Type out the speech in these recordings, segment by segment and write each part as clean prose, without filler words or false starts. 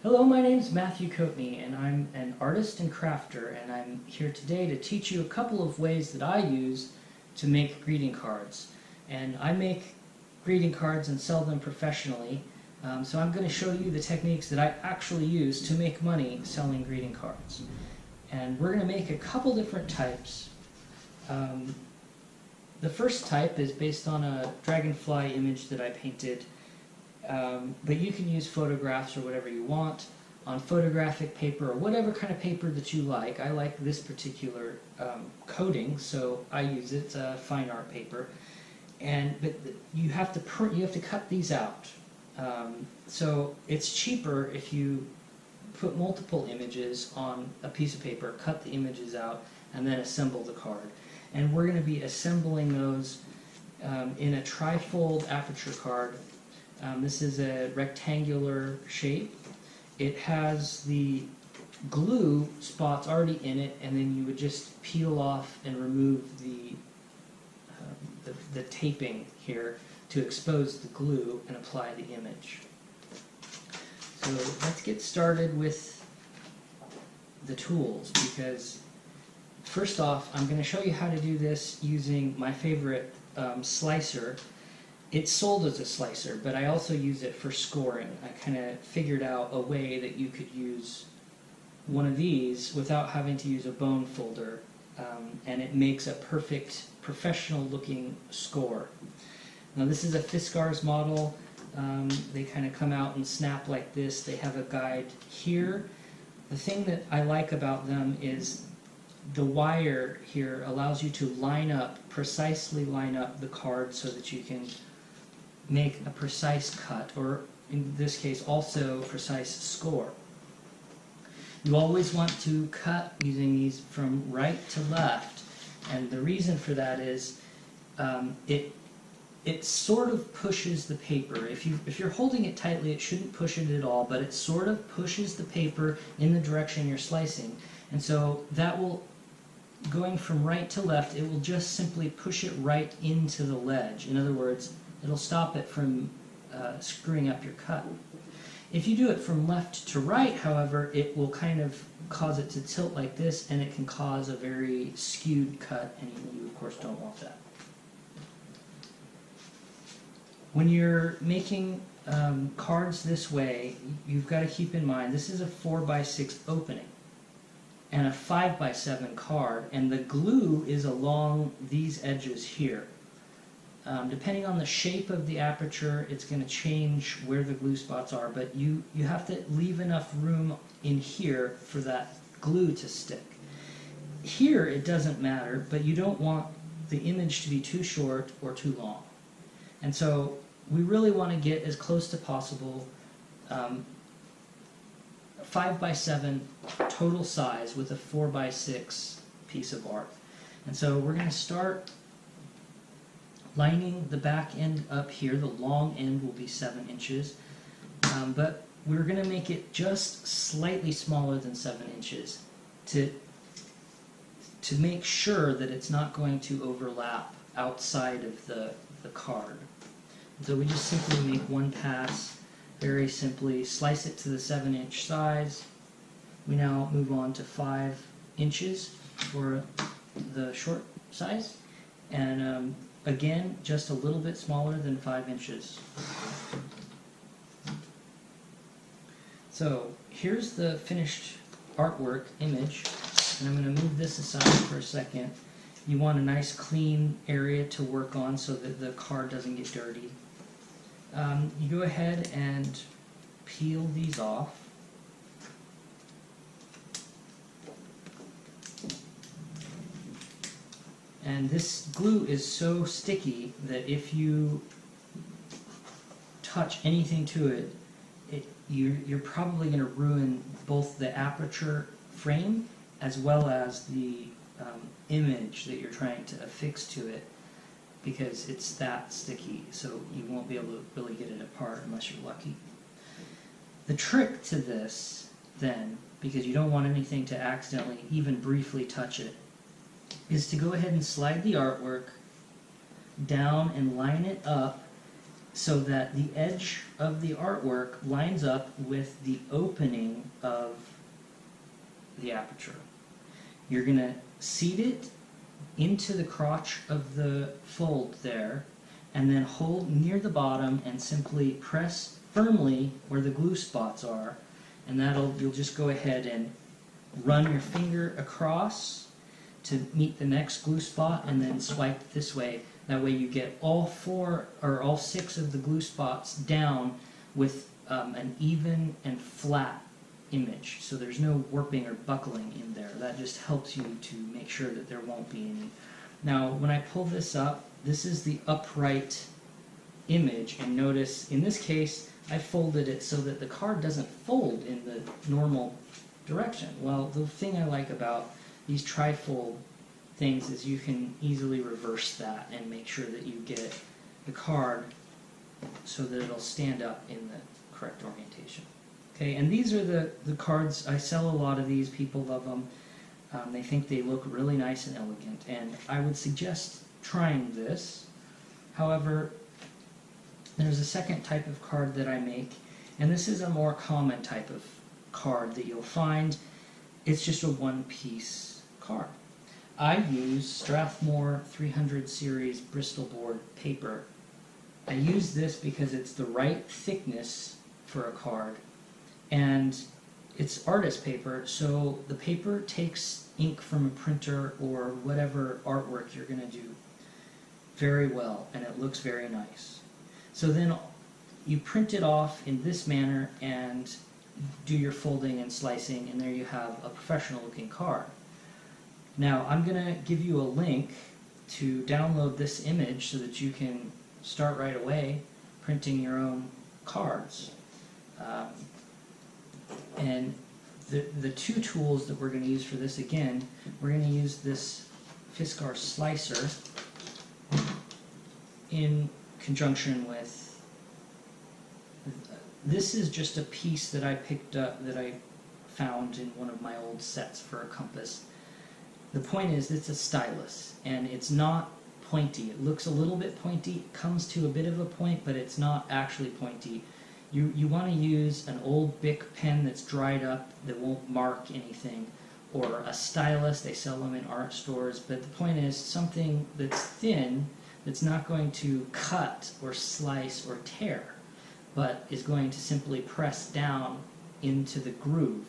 Hello, my name's Matthew Coatney, and I'm an artist and crafter, and I'm here today to teach you a couple of ways that I use to make greeting cards. And I make greeting cards and sell them professionally, so I'm going to show you the techniques that I actually use to make money selling greeting cards. And we're going to make a couple different types. The first type is based on a dragonfly image that I painted. But you can use photographs or whatever you want on photographic paper or whatever kind of paper that you like. I like this particular coating, so I use it. It's a fine art paper, but you have to cut these out. So it's cheaper if you put multiple images on a piece of paper, cut the images out, and then assemble the card. And we're going to be assembling those in a trifold aperture card. This is a rectangular shape. It has the glue spots already in it, and then you would just peel off and remove the taping here to expose the glue and apply the image. So let's get started with the tools, because first off I'm going to show you how to do this using my favorite slicer. It's sold as a slicer, but I also use it for scoring. I kind of figured out a way that you could use one of these without having to use a bone folder, and it makes a perfect professional looking score. Now this is a Fiskars model. They kind of come out and snap like this. They have a guide here. The thing that I like about them is the wire here allows you to precisely line up the card so that you can make a precise cut, or in this case also precise score. You always want to cut using these from right to left, and the reason for that is it sort of pushes the paper. If you're holding it tightly, it shouldn't push it at all, but it sort of pushes the paper in the direction you're slicing, and so that will, going from right to left, it will just simply push it right into the ledge. In other words, it'll stop it from screwing up your cut. If you do it from left to right, however, it will kind of cause it to tilt like this, and it can cause a very skewed cut, and you of course don't want that. When you're making cards this way, you've got to keep in mind this is a 4x6 opening and a 5x7 card, and the glue is along these edges here. Depending on the shape of the aperture, it's going to change where the glue spots are, but you have to leave enough room in here for that glue to stick. Here it doesn't matter, but you don't want the image to be too short or too long. And so we really want to get as close to possible 5x7 total size with a 4x6 piece of art. And so we're going to start lining the back end up here. The long end will be 7 inches, but we're going to make it just slightly smaller than 7 inches to make sure that it's not going to overlap outside of the card. So we just simply make one pass, very simply, slice it to the 7-inch size. We now move on to 5 inches for the short size, and again, just a little bit smaller than 5 inches. So here's the finished artwork image, and I'm going to move this aside for a second. You want a nice clean area to work on so that the card doesn't get dirty. You go ahead and peel these off. And this glue is so sticky that if you touch anything to it, you're probably going to ruin both the aperture frame as well as the image that you're trying to affix to it, because it's that sticky, so you won't be able to really get it apart unless you're lucky. The trick to this, then, because you don't want anything to accidentally even briefly touch it, is to go ahead and slide the artwork down and line it up so that the edge of the artwork lines up with the opening of the aperture. You're going to seat it into the crotch of the fold there, and then hold near the bottom and simply press firmly where the glue spots are, and you'll just go ahead and run your finger across to meet the next glue spot, and then swipe this way. That way you get all 6 of the glue spots down with an even and flat image. So there's no warping or buckling in there. That just helps you to make sure that there won't be any. Now when I pull this up, this is the upright image, and notice in this case I folded it so that the card doesn't fold in the normal direction. Well, the thing I like about these trifold things is you can easily reverse that and make sure that you get the card so that it'll stand up in the correct orientation. Okay, and these are the cards. I sell a lot of these. People love them. They think they look really nice and elegant, and I would suggest trying this. However, there's a second type of card that I make, and this is a more common type of card that you'll find. It's just a one-piece card. I use Strathmore 300 series Bristol board paper. I use this because it's the right thickness for a card, and it's artist paper, so the paper takes ink from a printer or whatever artwork you're going to do very well, and it looks very nice. So then you print it off in this manner and do your folding and slicing, and there you have a professional looking card. Now I'm going to give you a link to download this image so that you can start right away printing your own cards. And the 2 tools that we're going to use for this, again, we're going to use this Fiskars slicer in conjunction with, this is just a piece that I picked up, that I found in one of my old sets for a compass. The point is, it's a stylus, and it's not pointy. It looks a little bit pointy, comes to a bit of a point, but it's not actually pointy. You want to use an old Bic pen that's dried up, that won't mark anything, or a stylus. They sell them in art stores, but the point is something that's thin, that's not going to cut or slice or tear, but is going to simply press down into the groove.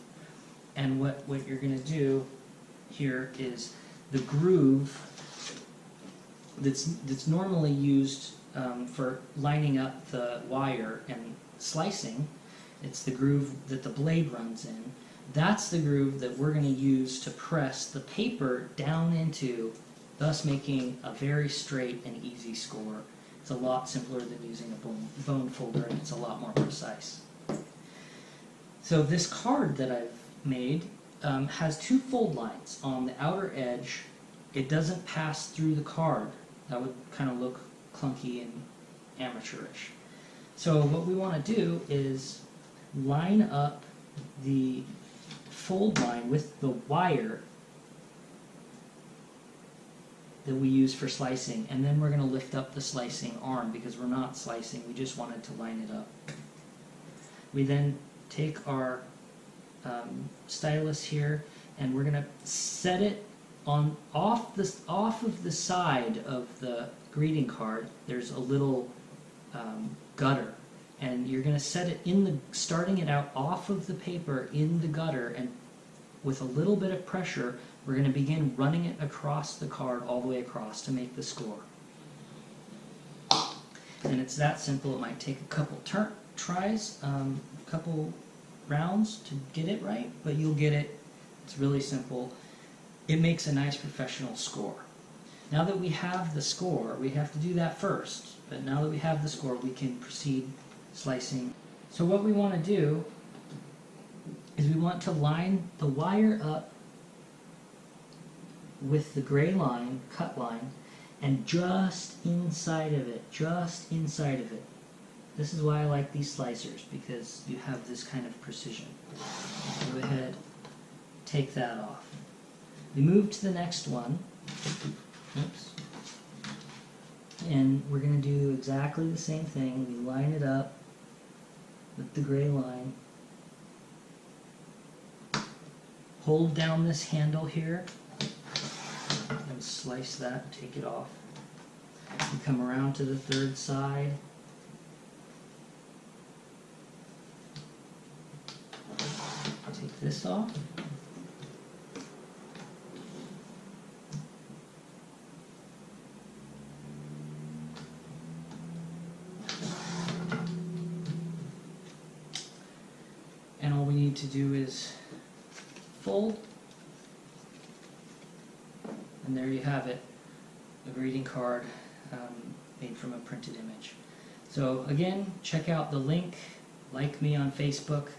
And what you're going to do here is the groove that's normally used for lining up the wire and slicing. It's the groove that the blade runs in. That's the groove that we're going to use to press the paper down into, thus making a very straight and easy score. It's a lot simpler than using a bone folder, and it's a lot more precise. So this card that I've made has 2 fold lines on the outer edge. It doesn't pass through the card. That would kind of look clunky and amateurish. So what we want to do is line up the fold line with the wire that we use for slicing, and then we're going to lift up the slicing arm because we're not slicing, we just wanted to line it up. We then take our stylus here, and we're going to set it on off of the side of the greeting card. There's a little gutter, and you're going to set it in the, starting it out off of the paper in the gutter, and with a little bit of pressure we're going to begin running it across the card all the way across to make the score. And it's that simple. It might take a couple tries, a couple rounds to get it right, but you'll get it. It's really simple. It makes a nice professional score. Now that we have the score, we have to do that first, but now that we have the score, we can proceed slicing. So what we want to do is we want to line the wire up with the gray line, cut line, and just inside of it, This is why I like these slicers, because you have this kind of precision. Go ahead, take that off. We move to the next one. Oops. And we're going to do exactly the same thing. We line it up with the gray line. Hold down this handle here and slice that, take it off. You come around to the third side. Take this off. And all we need to do is fold, and there you have it, a greeting card made from a printed image. So again, check out the link, like me on Facebook,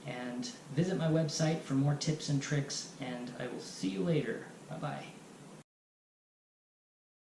and visit my website for more tips and tricks, and I will see you later. Bye-bye.